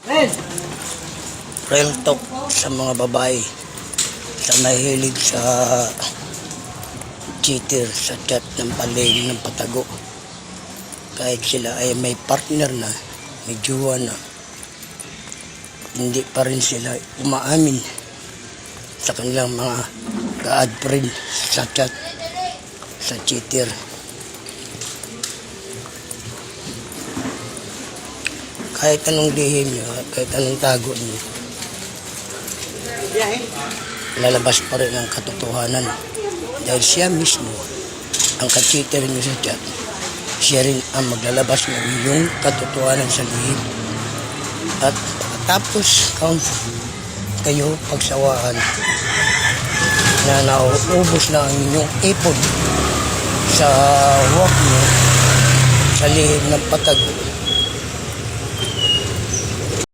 Real talk sa mga babae sa nahilig sa cheater sa chat ng paling ng patago. Kahit sila ay may partner na, may jowa na, hindi pa rin sila umaamin sa kanilang mga ka-add friend sa chat sa cheater. Kahit anong lihim nyo, kahit anong tago nyo, lalabas pa rin ang katotohanan. Dahil siya mismo, ang ka-cheater nyo sa chat, siya rin ang maglalabas ng iyong katotohanan sa lihim. At tapos kayo pagsawaan na nauubos na ang inyong ipon sa work nyo, sa lihim ng patago,